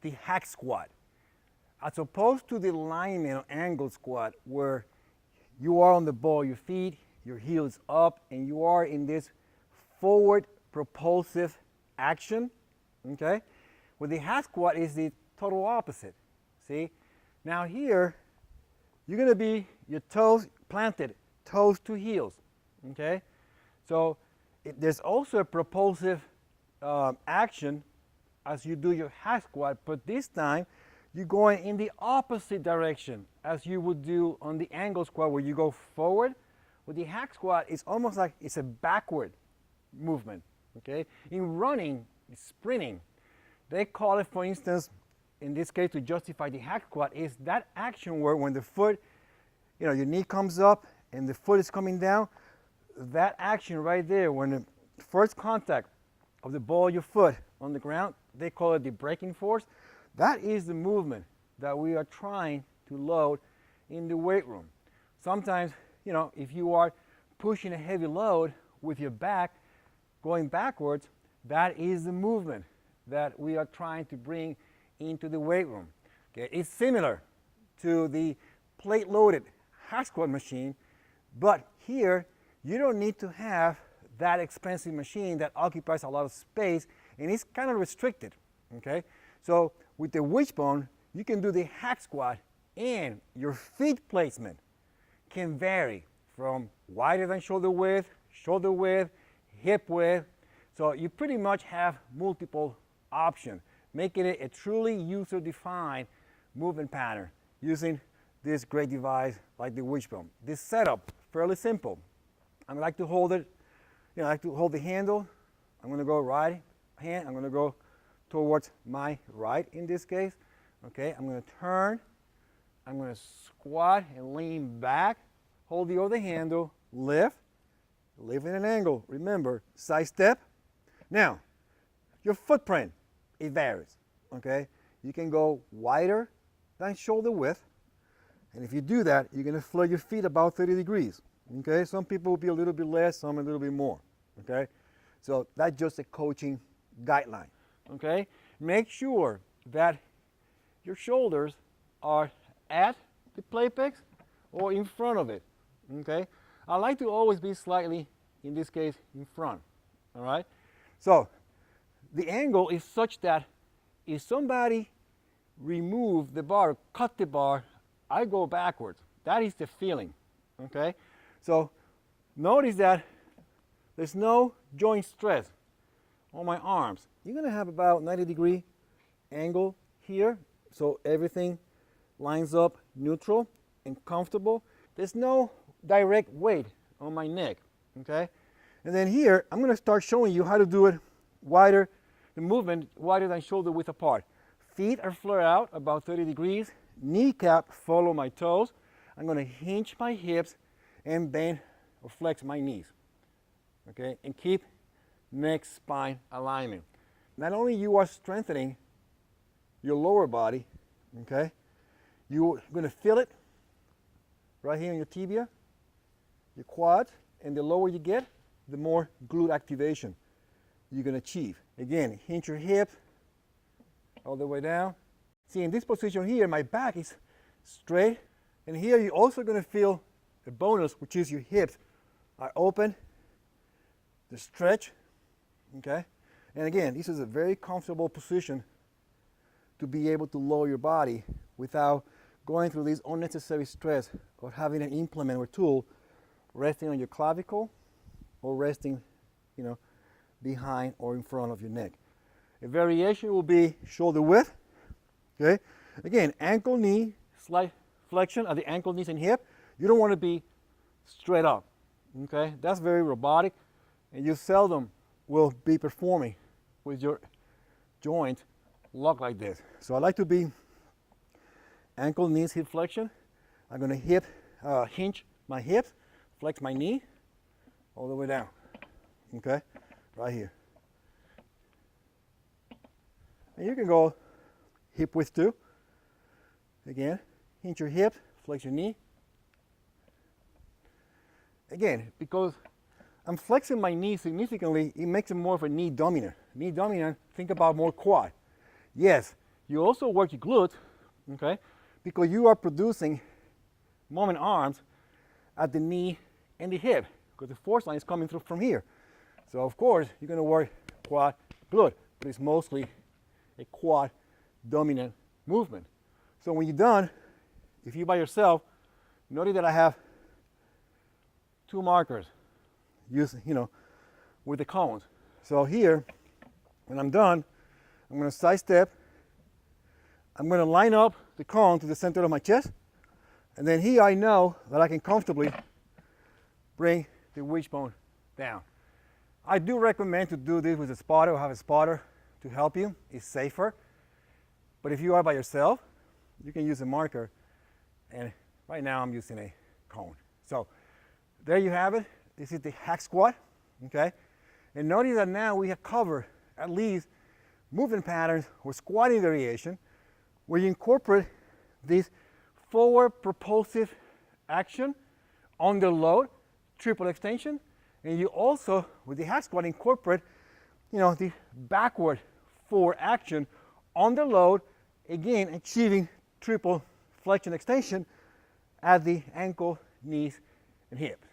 the hack squat. As opposed to the alignment or angle squat where you are on the ball, your feet, your heels up, and you are in this forward propulsive action, okay? Well, the hack squat is the total opposite, see? Now here, you're gonna be your toes planted, toes to heels, okay? So there's also a propulsive action as you do your hack squat, but this time you're going in the opposite direction as you would do on the angle squat where you go forward. With the hack squat, it's almost like it's a backward movement, okay? In running, sprinting, they call it, for instance, in this case to justify the hack squat, is that action where when the foot, your knee comes up and the foot is coming down, that action right there, when the first contact of the ball of your foot on the ground, they call it the braking force. That is the movement that we are trying to load in the weight room. Sometimes, if you are pushing a heavy load with your back going backwards, that is the movement that we are trying to bring into the weight room. Okay? It's similar to the plate-loaded hack squat machine, but here you don't need to have that expensive machine that occupies a lot of space and it's kind of restricted. Okay? So with the Wishbone, you can do the hack squat and your feet placement can vary from wider than shoulder width, hip width. So you pretty much have multiple options, making it a truly user-defined movement pattern using this great device like the Wishbone. This setup, fairly simple. I like to hold it, I like to hold the handle. I'm going to go right hand, I'm going to go towards my right in this case. Okay, I'm going to turn, I'm going to squat and lean back, hold the other handle, lift in an angle. Remember, side step. Now, your footprint, it varies. Okay, you can go wider than shoulder width, and if you do that, you're going to flare your feet about 30 degrees. Okay, some people will be a little bit less, some a little bit more. Okay, so that's just a coaching guideline. Okay, make sure that your shoulders are at the plate pegs or in front of it. Okay, I like to always be slightly, in this case, in front. All right, so the angle is such that if somebody remove the bar, cut the bar, I go backwards. That is the feeling. Okay, so notice that there's no joint stress on my arms. You're going to have about 90-degree angle here, so everything lines up neutral and comfortable. There's no direct weight on my neck, okay? And then here, I'm going to start showing you how to do it wider, the movement wider than shoulder width apart. Feet are flared out about 30 degrees. Kneecap follow my toes. I'm going to hinge my hips and bend or flex my knees, okay? And keep neck spine alignment. Not only you are strengthening your lower body, okay, you're going to feel it right here in your tibia, your quads, and the lower you get, the more glute activation you're going to achieve. Again, hinge your hips all the way down. See, in this position here, my back is straight, and here you're also going to feel a bonus, which is your hips are open, the stretch, okay? And again, this is a very comfortable position to be able to lower your body without going through this unnecessary stress of having an implement or tool resting on your clavicle or resting, behind or in front of your neck. A variation will be shoulder width, okay? Again, ankle, knee, slight flexion of the ankle, knees, and hip. You don't want to be straight up, okay? That's very robotic, and you seldom will be performing with your joint locked like this. So I like to be ankle, knees, hip flexion. I'm going to hinge my hips, flex my knee all the way down, okay, right here. And you can go hip width too. Again, hinge your hips, flex your knee. Again, because I'm flexing my knee significantly, it makes it more of a knee dominant. Knee dominant, think about more quad. Yes, You also work your glutes, okay, because you are producing moment arms at the knee and the hip, because the force line is coming through from here. So of course, you're going to work quad, glute, but it's mostly a quad dominant movement. So when you're done, if you're by yourself, notice that I have 2 markers using, with the cones. So here, when I'm done, I'm going to sidestep. I'm going to line up the cone to the center of my chest. And then here I know that I can comfortably bring the wishbone down. I do recommend to do this with a spotter or have a spotter to help you. It's safer. But if you are by yourself, you can use a marker. And right now I'm using a cone. So there you have it. This is the hack squat. Okay? And notice that now we have covered at least movement patterns or squatting variation where you incorporate this forward propulsive action under load, triple extension, and you also, with the hack squat, incorporate, the backward forward action under load, again achieving triple flexion extension at the ankle, knees, and hip.